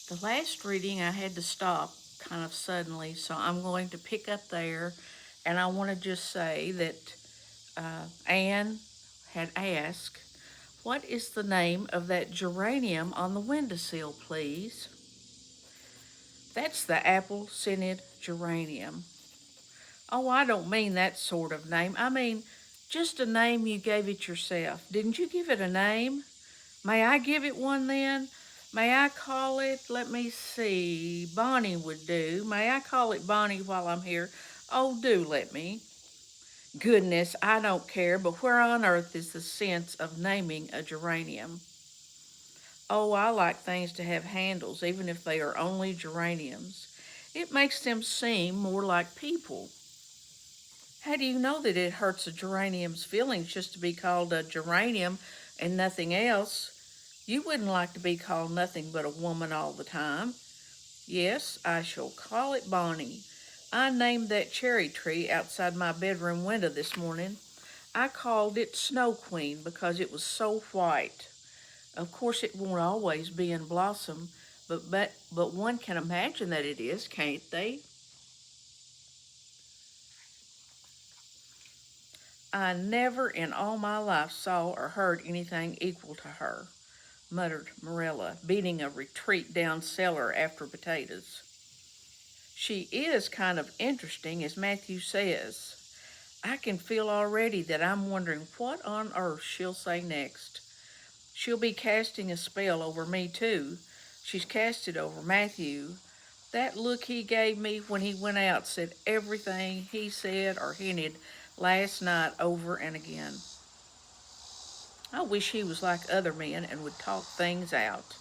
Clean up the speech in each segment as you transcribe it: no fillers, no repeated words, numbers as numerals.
The last reading I had to stop kind of suddenly, so I'm going to pick up there. And I want to just say that Anne had asked, "What is the name of that geranium on the windowsill, please?" That's the apple scented geranium. Oh, I don't mean that sort of name. I mean just a name you gave it yourself. Didn't you give it a name? May I give it one then? May I call it, let me see, Bonnie would do. May I call it Bonnie while I'm here? Oh, do let me. Goodness, I don't care, but where on earth is the sense of naming a geranium? Oh, I like things to have handles, even if they are only geraniums. It makes them seem more like people. How do you know that it hurts a geranium's feelings just to be called a geranium and nothing else? You wouldn't like to be called nothing but a woman all the time. Yes, I shall call it Bonnie. I named that cherry tree outside my bedroom window this morning. I called it Snow Queen because it was so white. Of course, it won't always be in blossom, but one can imagine that it is, can't they? I never in all my life saw or heard anything equal to her, muttered Marilla, beating a retreat down cellar after potatoes. She is kind of interesting, as Matthew says. I can feel already that I'm wondering what on earth she'll say next. She'll be casting a spell over me, too. She's cast it over Matthew. That look he gave me when he went out said everything he said or hinted last night over and again. I wish he was like other men and would talk things out.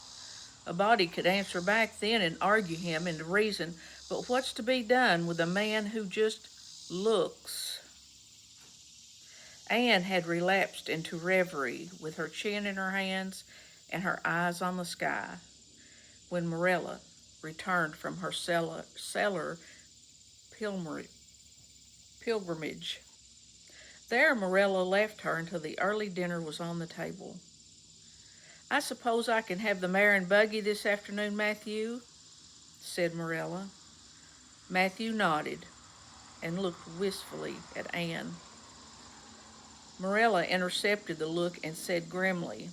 A body could answer back then and argue him into reason, but what's to be done with a man who just looks? Anne had relapsed into reverie with her chin in her hands and her eyes on the sky when Marilla returned from her cellar pilgrimage. There, Marilla left her until the early dinner was on the table. "I suppose I can have the mare and buggy this afternoon, Matthew?" said Marilla. Matthew nodded and looked wistfully at Anne. Marilla intercepted the look and said grimly,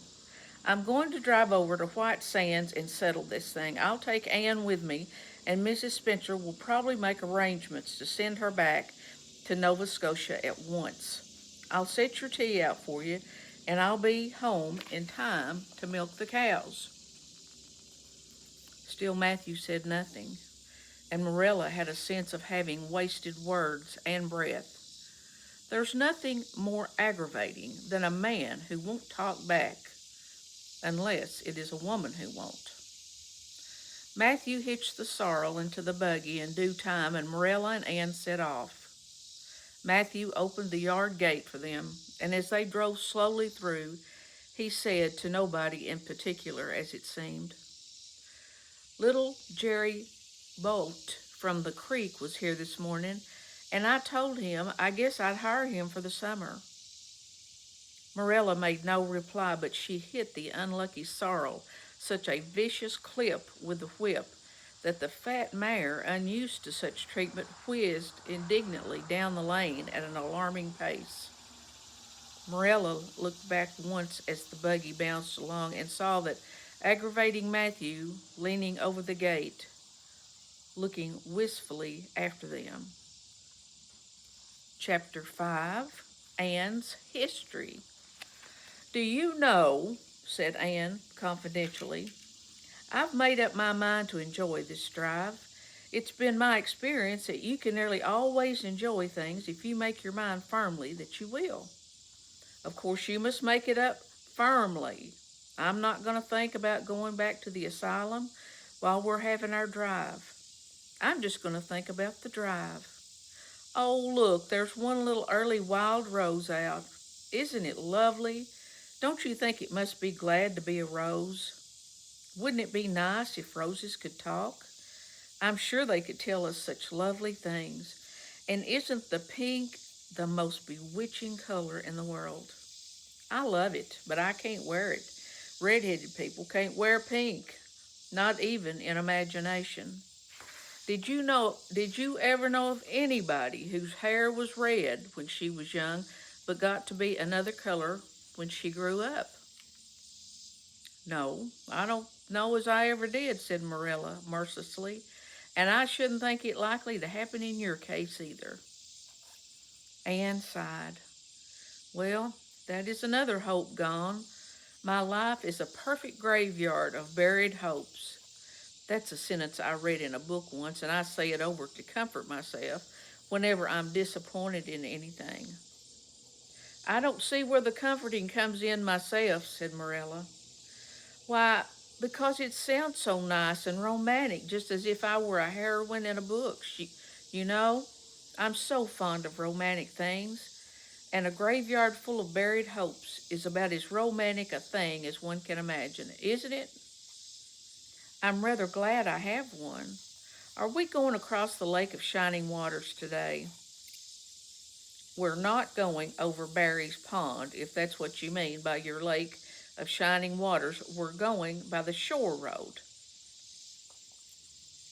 "I'm going to drive over to White Sands and settle this thing. I'll take Anne with me, and Mrs. Spencer will probably make arrangements to send her back to Nova Scotia at once. I'll set your tea out for you, and I'll be home in time to milk the cows." Still Matthew said nothing, and Marilla had a sense of having wasted words and breath. There's nothing more aggravating than a man who won't talk back, unless it is a woman who won't. Matthew hitched the sorrel into the buggy in due time, and Marilla and Anne set off. Matthew opened the yard gate for them, and as they drove slowly through, he said to nobody in particular, as it seemed, "Little Jerry Bolt from the creek was here this morning, and I told him I guess I'd hire him for the summer." Marilla made no reply, but she hit the unlucky sorrel such a vicious clip with the whip that the fat mare, unused to such treatment, whizzed indignantly down the lane at an alarming pace. Marilla looked back once as the buggy bounced along and saw that aggravating Matthew leaning over the gate, looking wistfully after them. Chapter 5, Anne's History. "Do you know," said Anne confidentially, "I've made up my mind to enjoy this drive. It's been my experience that you can nearly always enjoy things if you make your mind firmly that you will. Of course, you must make it up firmly. I'm not going to think about going back to the asylum while we're having our drive. I'm just going to think about the drive. Oh, look, there's one little early wild rose out. Isn't it lovely? Don't you think it must be glad to be a rose? Wouldn't it be nice if roses could talk? I'm sure they could tell us such lovely things. And isn't the pink the most bewitching color in the world? I love it, but I can't wear it. Red-headed people can't wear pink." not even in imagination. Did you ever know of anybody whose hair was red when she was young, but got to be another color when she grew up? No, I don't know as I ever did, said Marilla mercilessly, and I shouldn't think it likely to happen in your case either. Anne sighed. Well, that is another hope gone. My life is a perfect graveyard of buried hopes. That's a sentence I read in a book once, and I say it over to comfort myself whenever I'm disappointed in anything. I don't see where the comforting comes in myself, said Marilla. Why, because it sounds so nice and romantic, just as if I were a heroine in a book. You know, I'm so fond of romantic things, and a graveyard full of buried hopes is about as romantic a thing as one can imagine, isn't it? I'm rather glad I have one. Are we going across the Lake of Shining Waters today? We're not going over Barry's Pond, if that's what you mean by your Lake of Shining Waters. We're going by the Shore Road.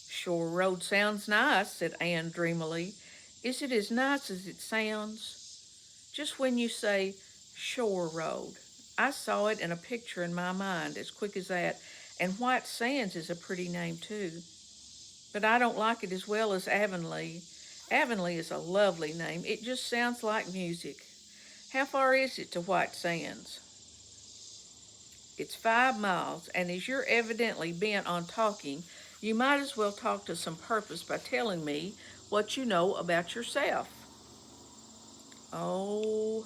Shore Road sounds nice, said Anne dreamily. Is it as nice as it sounds? Just when you say Shore Road, I saw it in a picture in my mind as quick as that, and White Sands is a pretty name too. But I don't like it as well as Avonlea. Avonlea is a lovely name. It just sounds like music. How far is it to White Sands? It's 5 miles, and as you're evidently bent on talking, you might as well talk to some purpose by telling me what you know about yourself. Oh,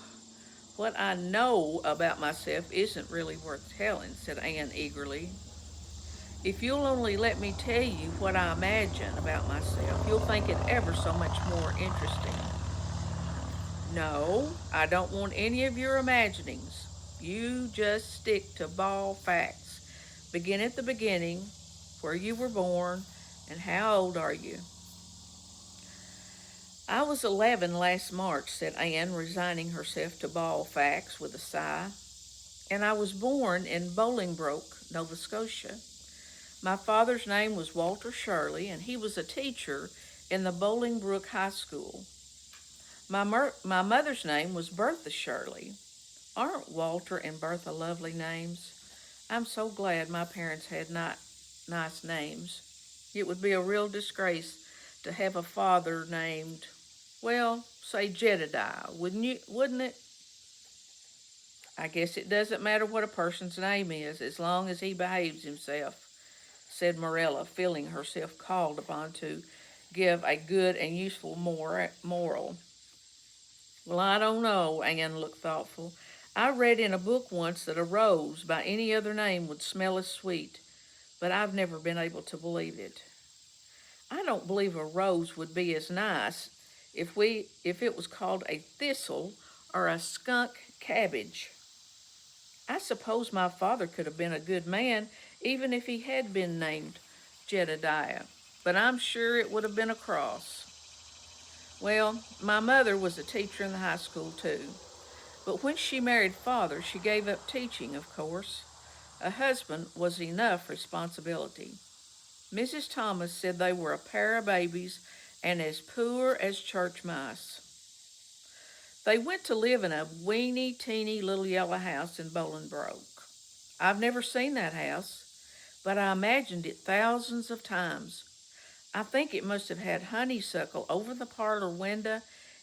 what I know about myself isn't really worth telling, said Anne eagerly. If you'll only let me tell you what I imagine about myself, you'll think it ever so much more interesting. No, I don't want any of your imaginings. You just stick to bald facts. Begin at the beginning, where you were born, and how old are you? I was 11 last March, said Anne, resigning herself to bald facts with a sigh. And I was born in Bolingbroke, Nova Scotia. My father's name was Walter Shirley, and he was a teacher in the Bolingbroke High School. My mother's name was Bertha Shirley. Aren't Walter and Bertha lovely names? I'm so glad my parents had not nice names. It would be a real disgrace to have a father named, well, say Jedediah, wouldn't it? I guess it doesn't matter what a person's name is as long as he behaves himself, said Morella, feeling herself called upon to give a good and useful moral. Well, I don't know, Anne looked thoughtful. I read in a book once that a rose by any other name would smell as sweet, but I've never been able to believe it. I don't believe a rose would be as nice if it was called a thistle or a skunk cabbage. I suppose my father could have been a good man even if he had been named Jedediah, but I'm sure it would have been a cross. Well, my mother was a teacher in the high school too, but when she married father, she gave up teaching, of course. A husband was enough responsibility. Mrs. Thomas said they were a pair of babies and as poor as church mice. They went to live in a weeny, teeny little yellow house in Bolingbroke. I've never seen that house, but I imagined it thousands of times. I think it must have had honeysuckle over the parlor window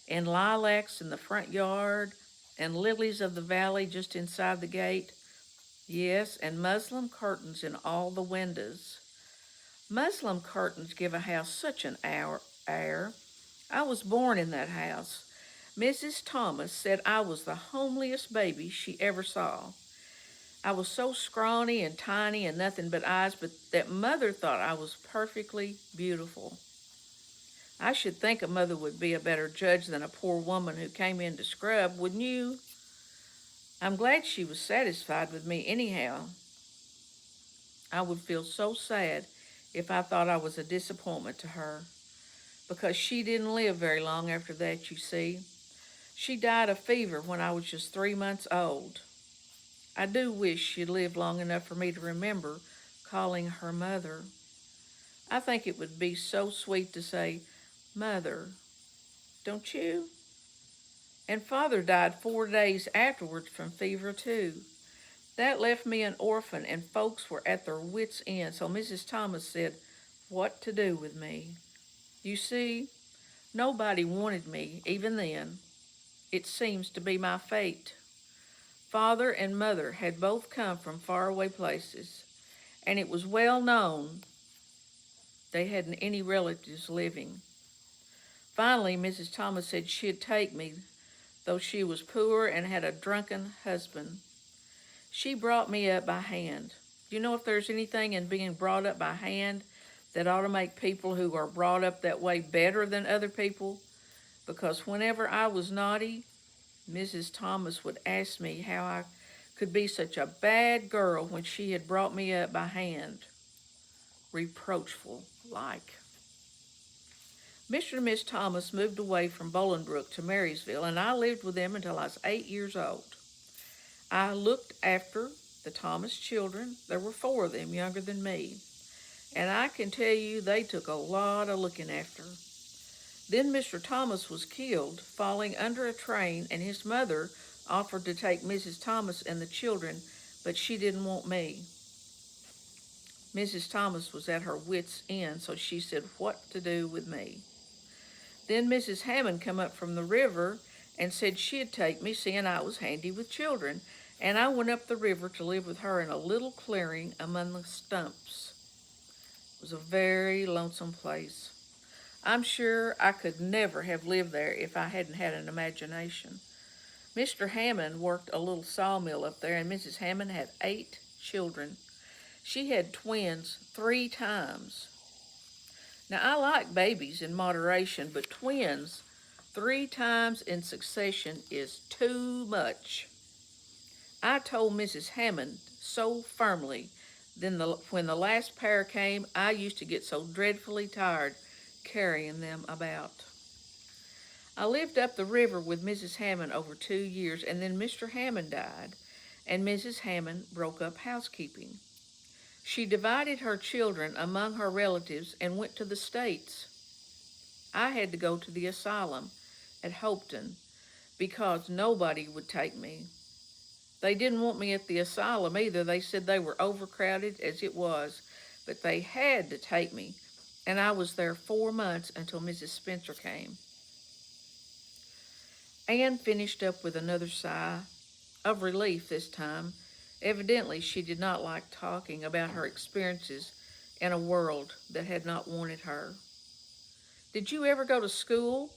and lilacs in the front yard and lilies of the valley just inside the gate. Yes, and muslin curtains in all the windows. Muslin curtains give a house such an air. I was born in that house. Mrs. Thomas said I was the homeliest baby she ever saw. I was so scrawny and tiny and nothing but eyes, but that mother thought I was perfectly beautiful. I should think a mother would be a better judge than a poor woman who came in to scrub, wouldn't you? I'm glad she was satisfied with me anyhow. I would feel so sad if I thought I was a disappointment to her, because she didn't live very long after that, you see. She died of fever when I was just 3 months old. I do wish she'd lived long enough for me to remember calling her mother. I think it would be so sweet to say, Mother, don't you? And Father died 4 days afterwards from fever, too. That left me an orphan, and folks were at their wits' end, so Mrs. Thomas said, what to do with me? You see, nobody wanted me, even then. It seems to be my fate. Father and mother had both come from faraway places, and it was well known they hadn't any relatives living. Finally, Mrs. Thomas said she'd take me, though she was poor and had a drunken husband. She brought me up by hand. You know, if there's anything in being brought up by hand that ought to make people who are brought up that way better than other people, because whenever I was naughty, Mrs. Thomas would ask me how I could be such a bad girl when she had brought me up by hand. Reproachful like. Mr. and Miss Thomas moved away from Bolingbrook to Marysville, and I lived with them until I was 8 years old. I looked after the Thomas children. There were 4 of them younger than me, and I can tell you they took a lot of looking after. Then Mr. Thomas was killed, falling under a train, and his mother offered to take Mrs. Thomas and the children, but she didn't want me. Mrs. Thomas was at her wits' end, so she said what to do with me. Then Mrs. Hammond come up from the river and said she'd take me, seeing I was handy with children, and I went up the river to live with her in a little clearing among the stumps. It was a very lonesome place. I'm sure I could never have lived there if I hadn't had an imagination. Mr. Hammond worked a little sawmill up there, and Mrs. Hammond had 8 children. She had twins 3 times. Now, I like babies in moderation, but twins 3 times in succession is too much. I told Mrs. Hammond so firmly when the last pair came, I used to get so dreadfully tired carrying them about. I lived up the river with Mrs. Hammond over 2 years, and then Mr. Hammond died, and Mrs. Hammond broke up housekeeping. She divided her children among her relatives and went to the States. I had to go to the asylum at Hopeton because nobody would take me. They didn't want me at the asylum either. They said they were overcrowded as it was, but they had to take me, and I was there 4 months until Mrs. Spencer came. Anne finished up with another sigh, of relief this time. Evidently, she did not like talking about her experiences in a world that had not wanted her. Did you ever go to school?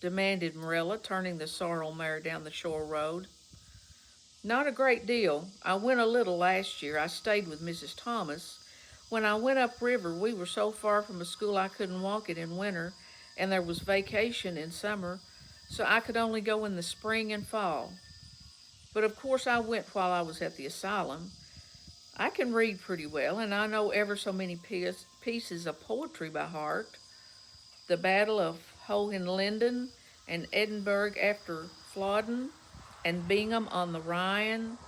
Demanded Marilla, turning the sorrel mare down the shore road. Not a great deal. I went a little last year. I stayed with Mrs. Thomas. When I went upriver, we were so far from a school I couldn't walk it in winter, and there was vacation in summer, so I could only go in the spring and fall. But of course I went while I was at the asylum. I can read pretty well, and I know ever so many pieces of poetry by heart. The Battle of Hohenlinden, and Edinburgh after Flodden, and Bingham on the Rhine,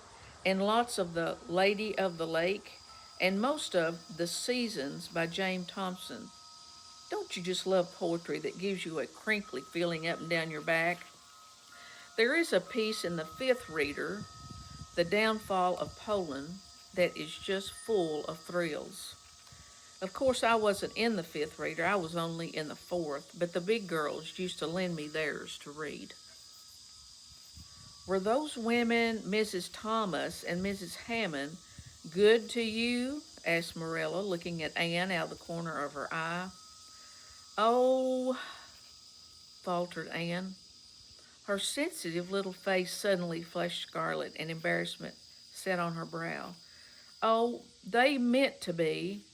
and lots of The Lady of the Lake, and most of The Seasons by James Thompson. Don't you just love poetry that gives you a crinkly feeling up and down your back? There is a piece in the 5th Reader, The Downfall of Poland, that is just full of thrills. Of course, I wasn't in the 5th Reader, I was only in the 4th, but the big girls used to lend me theirs to read. Were those women, Mrs. Thomas and Mrs. Hammond, good to you? Asked Marilla, looking at Anne out of the corner of her eye. Oh, faltered Anne. Her sensitive little face suddenly flushed scarlet, and embarrassment sat on her brow. Oh, they meant to be.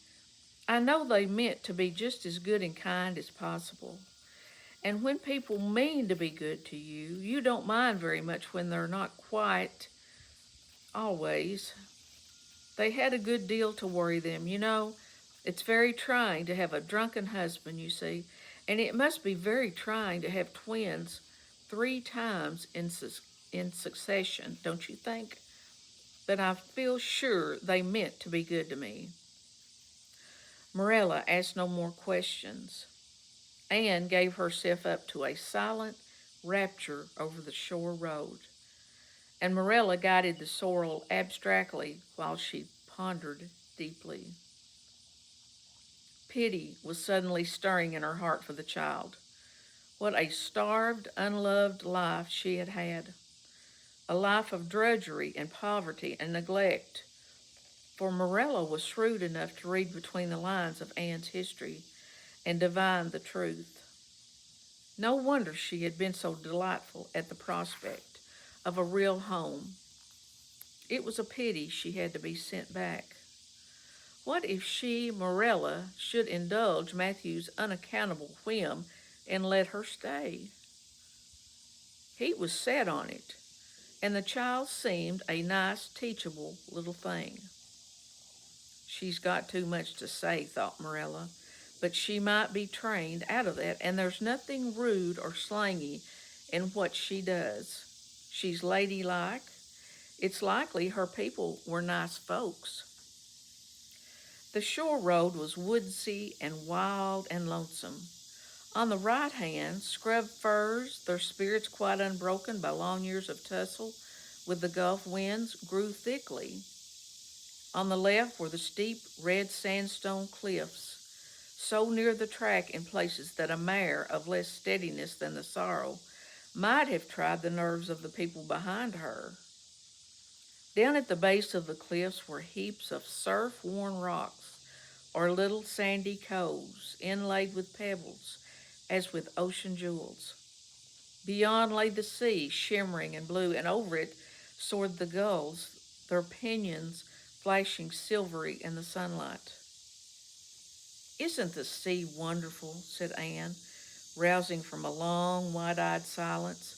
I know they meant to be just as good and kind as possible. And when people mean to be good to you, you don't mind very much when they're not quite always. They had a good deal to worry them, you know. It's very trying to have a drunken husband, you see, and it must be very trying to have twins 3 times in succession, don't you think? But I feel sure they meant to be good to me. Marilla asked no more questions. Anne gave herself up to a silent rapture over the shore road, and Marilla guided the sorrel abstractly while she pondered deeply. Pity was suddenly stirring in her heart for the child. What a starved, unloved life she had had. A life of drudgery and poverty and neglect. For Marilla was shrewd enough to read between the lines of Anne's history and divine the truth. No wonder she had been so delightful at the prospect of a real home. It was a pity she had to be sent back. What if she, Marilla, should indulge Matthew's unaccountable whim and let her stay? He was set on it, and the child seemed a nice, teachable little thing. She's got too much to say, thought Marilla, but she might be trained out of that, and there's nothing rude or slangy in what she does. She's ladylike. It's likely her people were nice folks. The shore road was woodsy and wild and lonesome. On the right hand, scrub firs, their spirits quite unbroken by long years of tussle with the Gulf winds, grew thickly. On the left were the steep red sandstone cliffs, so near the track in places that a mare of less steadiness than the sorrel might have tried the nerves of the people behind her. Down at the base of the cliffs were heaps of surf-worn rocks or little sandy coves inlaid with pebbles as with ocean jewels. Beyond lay the sea, shimmering and blue, and over it soared the gulls, their pinions flashing silvery in the sunlight. "Isn't the sea wonderful?" said Anne, rousing from a long, wide-eyed silence.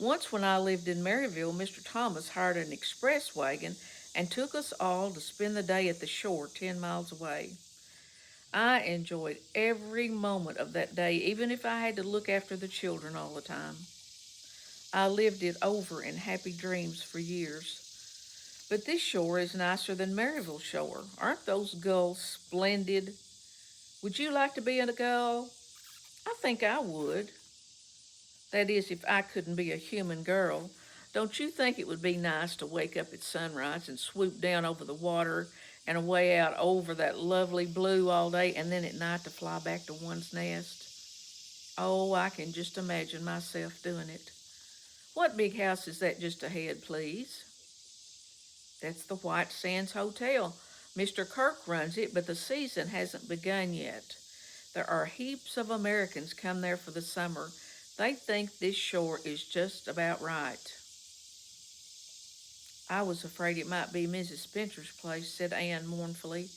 "Once when I lived in Maryville, Mr. Thomas hired an express wagon and took us all to spend the day at the shore 10 miles away. I enjoyed every moment of that day, even if I had to look after the children all the time. I lived it over in happy dreams for years. But this shore is nicer than Maryville shore. Aren't those gulls splendid? Would you like to be a gull?" "I think I would. That is, if I couldn't be a human girl. Don't you think it would be nice to wake up at sunrise and swoop down over the water and away out over that lovely blue all day, and then at night to fly back to one's nest? Oh, I can just imagine myself doing it. What big house is that just ahead, please?" "That's the White Sands Hotel. Mr. Kirk runs it, but the season hasn't begun yet. There are heaps of Americans come there for the summer. They think this shore is just about right." "I was afraid it might be Mrs. Spencer's place," said Anne mournfully.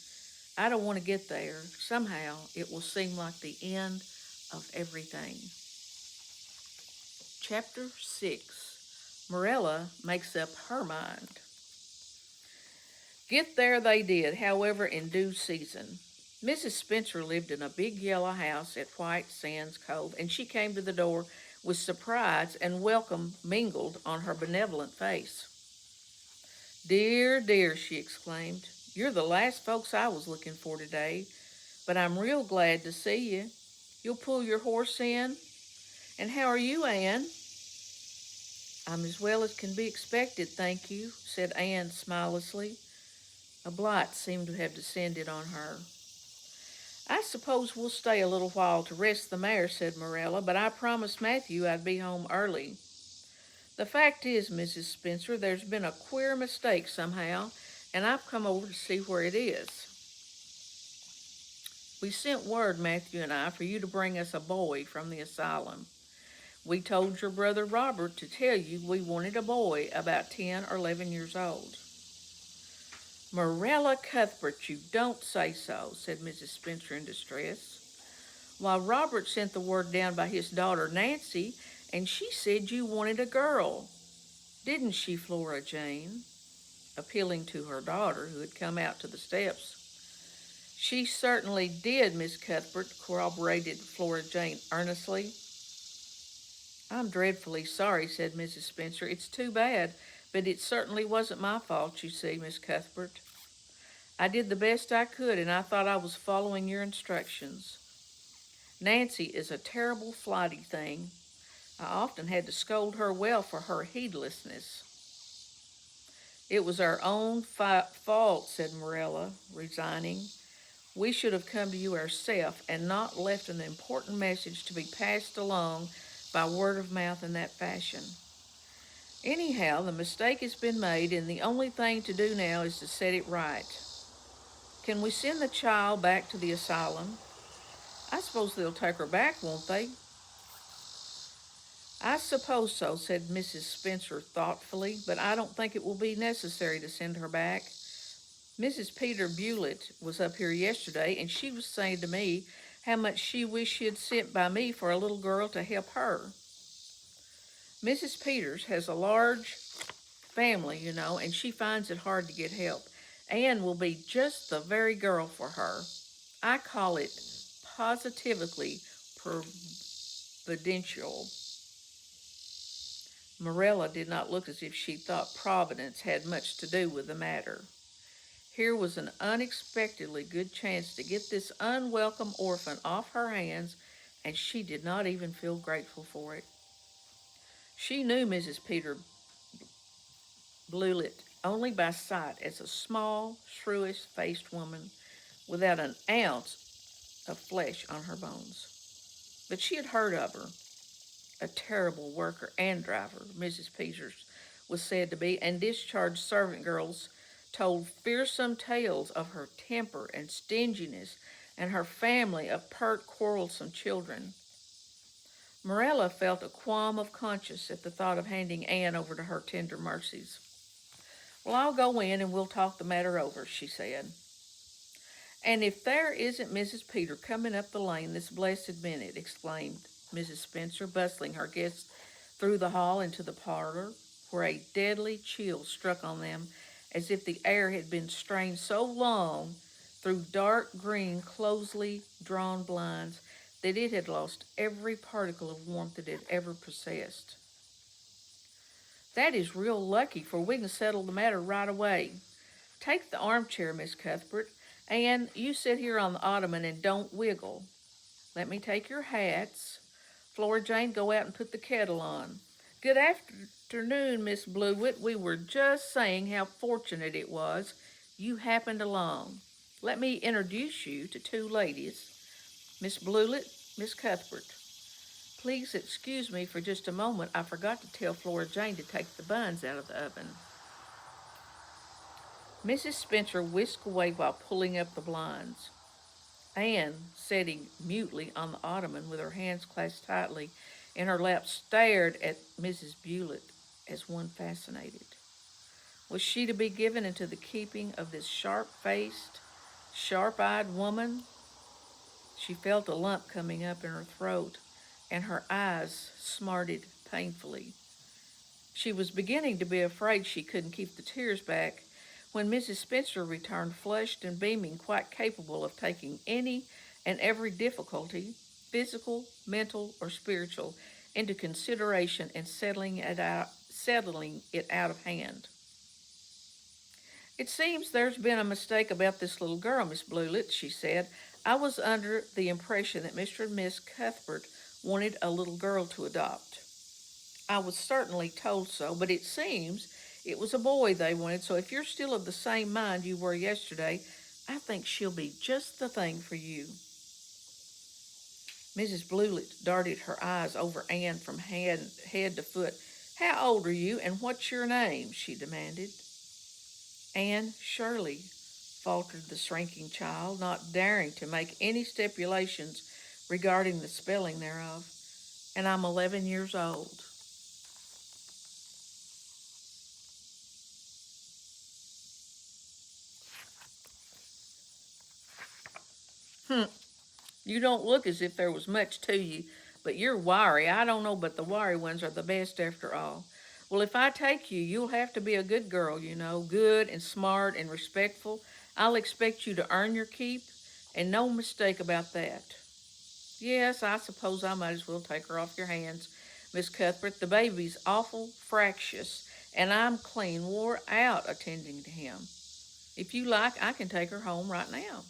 "I don't want to get there. Somehow it will seem like the end of everything." Chapter 6. Marilla Makes Up Her Mind. Get there they did, however, in due season. Mrs. Spencer lived in a big yellow house at White Sands Cove, and she came to the door with surprise and welcome mingled on her benevolent face. "Dear, dear," she exclaimed, "you're the last folks I was looking for today, but I'm real glad to see you. You'll pull your horse in? And how are you, Anne?" "I'm as well as can be expected, thank you," said Anne smilelessly. A blight seemed to have descended on her. "I suppose we'll stay a little while to rest the mare," said Marilla, "but I promised Matthew I'd be home early. The fact is, Mrs. Spencer, there's been a queer mistake somehow, and I've come over to see where it is. We sent word, Matthew and I, for you to bring us a boy from the asylum. We told your brother Robert to tell you we wanted a boy about 10 or 11 years old." "Marilla Cuthbert, you don't say so," said Mrs. Spencer in distress. "Why, Robert sent the word down by his daughter Nancy, and she said you wanted a girl. Didn't she, Flora Jane?" appealing to her daughter, who had come out to the steps. "She certainly did, Miss Cuthbert," corroborated Flora Jane earnestly. "I'm dreadfully sorry," said Mrs. Spencer. "It's too bad, but it certainly wasn't my fault, you see, Miss Cuthbert." I did the best I could, and I thought I was following your instructions. Nancy is a terrible flighty thing. I often had to scold her well for her heedlessness. It was our own fault, said Morella, resigning. We should have come to you ourselves and not left an important message to be passed along by word of mouth in that fashion. Anyhow, the mistake has been made, and the only thing to do now is to set it right. Can we send the child back to the asylum? I suppose they'll take her back, won't they? I suppose so, said Mrs. Spencer thoughtfully, but I don't think it will be necessary to send her back. Mrs. Peter Bewlett was up here yesterday, and she was saying to me how much she wished she had sent by me for a little girl to help her. Mrs. Peters has a large family, and she finds it hard to get help. Anne will be just the very girl for her. I call it positively providential. Morella did not look as if she thought Providence had much to do with the matter. Here was an unexpectedly good chance to get this unwelcome orphan off her hands, and she did not even feel grateful for it. She knew Mrs. Peter Blewett only by sight as a small, shrewish-faced woman without an ounce of flesh on her bones. But she had heard of her. A terrible worker and driver, Mrs. Peters was said to be, and discharged servant girls told fearsome tales of her temper and stinginess and her family of pert, quarrelsome children. Morella felt a qualm of conscience at the thought of handing Anne over to her tender mercies. Well, I'll go in and we'll talk the matter over, she said. And if there isn't Mrs. Peter coming up the lane this blessed minute, exclaimed Mrs. Spencer, bustling her guests through the hall into the parlor, where a deadly chill struck on them as if the air had been strained so long through dark green, closely drawn blinds that it had lost every particle of warmth it had ever possessed. That is real lucky, for we can settle the matter right away. Take the armchair, Miss Cuthbert, and you sit here on the ottoman and don't wiggle. Let me take your hats. Flora Jane, go out and put the kettle on. Good afternoon, Miss Blewett. We were just saying how fortunate it was you happened along. Let me introduce you to two ladies, Miss Blewett, Miss Cuthbert. Please excuse me for just a moment. I forgot to tell Flora Jane to take the buns out of the oven. Mrs. Spencer whisked away while pulling up the blinds. Anne, sitting mutely on the ottoman with her hands clasped tightly in her lap, stared at Mrs. Bewlett as one fascinated. Was she to be given into the keeping of this sharp-faced, sharp-eyed woman? She felt a lump coming up in her throat, and her eyes smarted painfully. She was beginning to be afraid she couldn't keep the tears back when Mrs. Spencer returned, flushed and beaming, quite capable of taking any and every difficulty, physical, mental, or spiritual, into consideration and settling it out of hand. It seems there's been a mistake about this little girl, Miss Blewett, she said. I was under the impression that Mr. and Miss Cuthbert wanted a little girl to adopt. I was certainly told so, but it seems it was a boy they wanted, so if you're still of the same mind you were yesterday, I think she'll be just the thing for you. Mrs. Blewett darted her eyes over Anne from head to foot. How old are you, and what's your name? She demanded. Anne Shirley, faltered the shrinking child, not daring to make any stipulations regarding the spelling thereof, and I'm 11 years old. You don't look as if there was much to you, but you're wiry. I don't know, but the wiry ones are the best after all. Well, if I take you, you'll have to be a good girl, good and smart and respectful. I'll expect you to earn your keep, and no mistake about that. Yes, I suppose I might as well take her off your hands, Miss Cuthbert. The baby's awful fractious, and I'm clean wore out attending to him. If you like, I can take her home right now.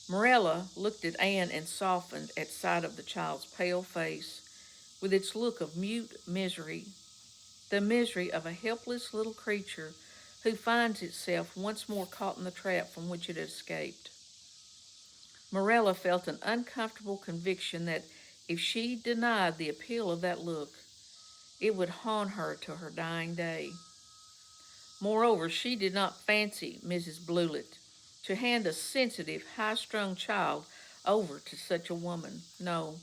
Morella looked at Anne and softened at sight of the child's pale face, with its look of mute misery, the misery of a helpless little creature who finds itself once more caught in the trap from which it had escaped. Morella felt an uncomfortable conviction that if she denied the appeal of that look, it would haunt her to her dying day. Moreover, she did not fancy Mrs. Blewett to hand a sensitive, high-strung child over to such a woman. No,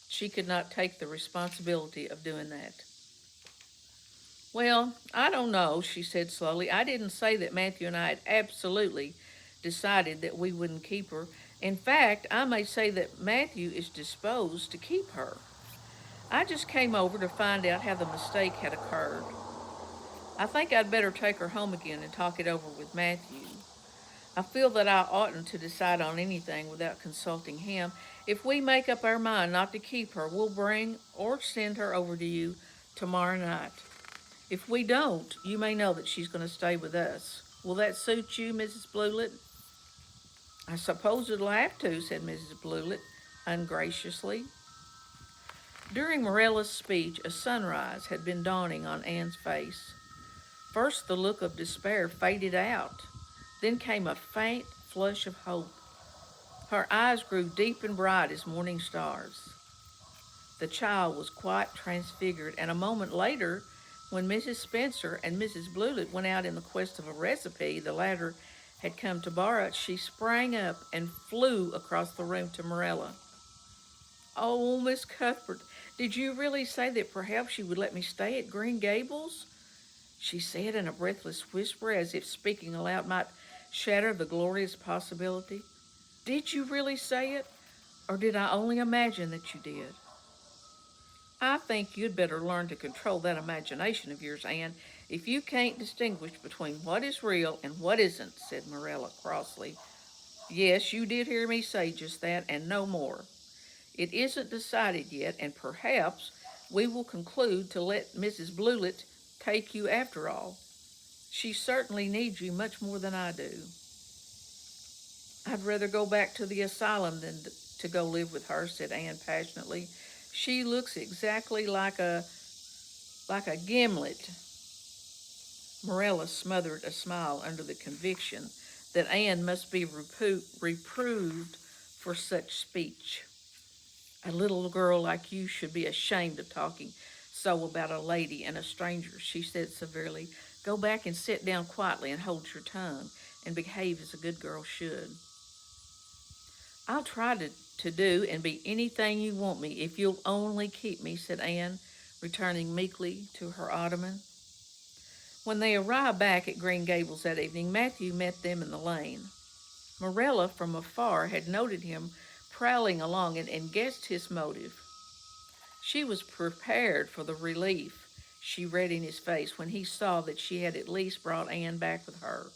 she could not take the responsibility of doing that. Well, I don't know, she said slowly. I didn't say that Matthew and I had absolutely decided that we wouldn't keep her. In fact, I may say that Matthew is disposed to keep her. I just came over to find out how the mistake had occurred. I think I'd better take her home again and talk it over with Matthew. I feel that I oughtn't to decide on anything without consulting him. If we make up our mind not to keep her, we'll bring or send her over to you tomorrow night. If we don't, you may know that she's going to stay with us. Will that suit you, Mrs. Blewett? I suppose it'll have to, said Mrs. Blewett ungraciously. During Morella's speech, a sunrise had been dawning on Anne's face. First, the look of despair faded out. Then came a faint flush of hope. Her eyes grew deep and bright as morning stars. The child was quite transfigured, and a moment later, when Mrs. Spencer and Mrs. Blewett went out in the quest of a recipe the latter had come to borrow, she sprang up and flew across the room to Morella. "Oh, Miss Cuthbert, did you really say that perhaps you would let me stay at Green Gables?" she said in a breathless whisper, as if speaking aloud might shatter the glorious possibility. "Did you really say it, or did I only imagine that you did?" "I think you'd better learn to control that imagination of yours, Anne, if you can't distinguish between what is real and what isn't," said Morella crossly. "Yes, you did hear me say just that, and no more. It isn't decided yet, and perhaps we will conclude to let Mrs. Blewett take you after all. She certainly needs you much more than I do." "I'd rather go back to the asylum than to go live with her," said Anne passionately. "She looks exactly like a gimlet." Morella smothered a smile under the conviction that Anne must be reproved for such speech. "A little girl like you should be ashamed of talking so about a lady and a stranger," she said severely. "Go back and sit down quietly and hold your tongue and behave as a good girl should." "I'll try to do and be anything you want me if you'll only keep me," said Anne, returning meekly to her ottoman. When they arrived back at Green Gables that evening, Matthew met them in the lane. Morella from afar had noted him prowling along and guessed his motive. She was prepared for the relief she read in his face when he saw that she had at least brought Anne back with her.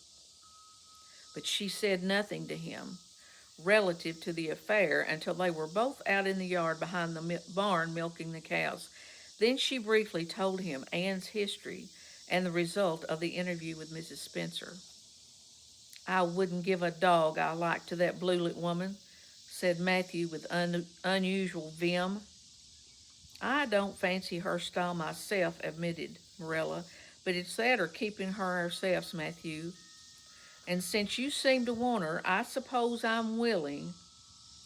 But she said nothing to him relative to the affair until they were both out in the yard behind the barn milking the cows. Then she briefly told him Anne's history and the result of the interview with Mrs. Spencer. "I wouldn't give a dog I liked to that Blewett woman," said Matthew with unusual vim. "I don't fancy her style myself," admitted Morella, "but it's that or keeping her ourselves, Matthew. And since you seem to want her, I suppose I'm willing,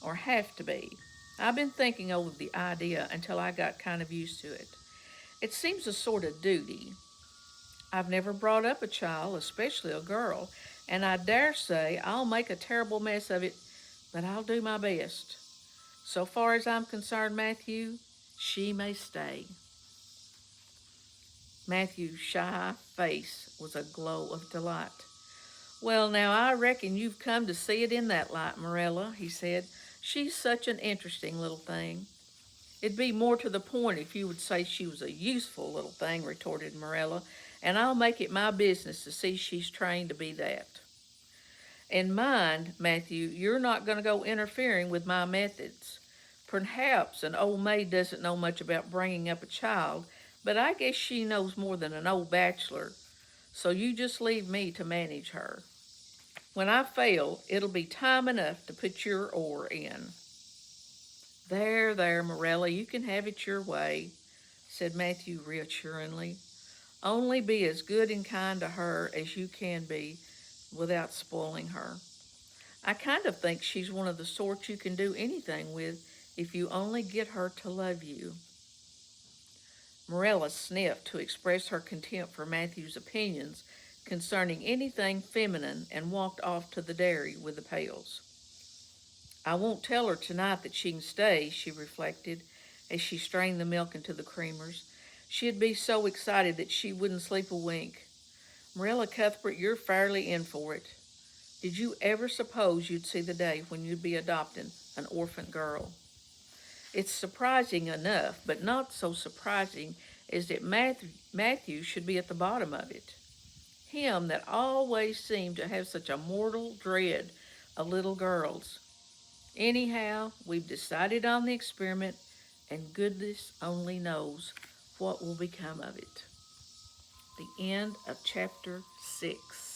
or have to be. I've been thinking over the idea until I got kind of used to it. It seems a sort of duty. I've never brought up a child, especially a girl, and I dare say I'll make a terrible mess of it, but I'll do my best. So far as I'm concerned, Matthew, she may stay." Matthew's shy face was a glow of delight. "Well, now, I reckon you've come to see it in that light, Morella," he said. "She's such an interesting little thing." "It'd be more to the point if you would say she was a useful little thing," retorted Morella, "and I'll make it my business to see she's trained to be that. And mind, Matthew, you're not going to go interfering with my methods. Perhaps an old maid doesn't know much about bringing up a child, but I guess she knows more than an old bachelor. so you just leave me to manage her. When I fail, it'll be time enough to put your oar in." There, Morella, you can have it your way," said Matthew reassuringly. "Only be as good and kind to her as you can be without spoiling her. I kind of think she's one of the sorts you can do anything with if you only get her to love you." Morella sniffed to express her contempt for Matthew's opinions concerning anything feminine and walked off to the dairy with the pails. "I won't tell her tonight that she can stay," she reflected as she strained the milk into the creamers. "She'd be so excited that she wouldn't sleep a wink. Marilla Cuthbert, you're fairly in for it. Did you ever suppose you'd see the day when you'd be adopting an orphan girl? It's surprising enough, but not so surprising as that Matthew should be at the bottom of it. Him that always seemed to have such a mortal dread of little girls. Anyhow, we've decided on the experiment, and goodness only knows what will become of it." The end of chapter 6.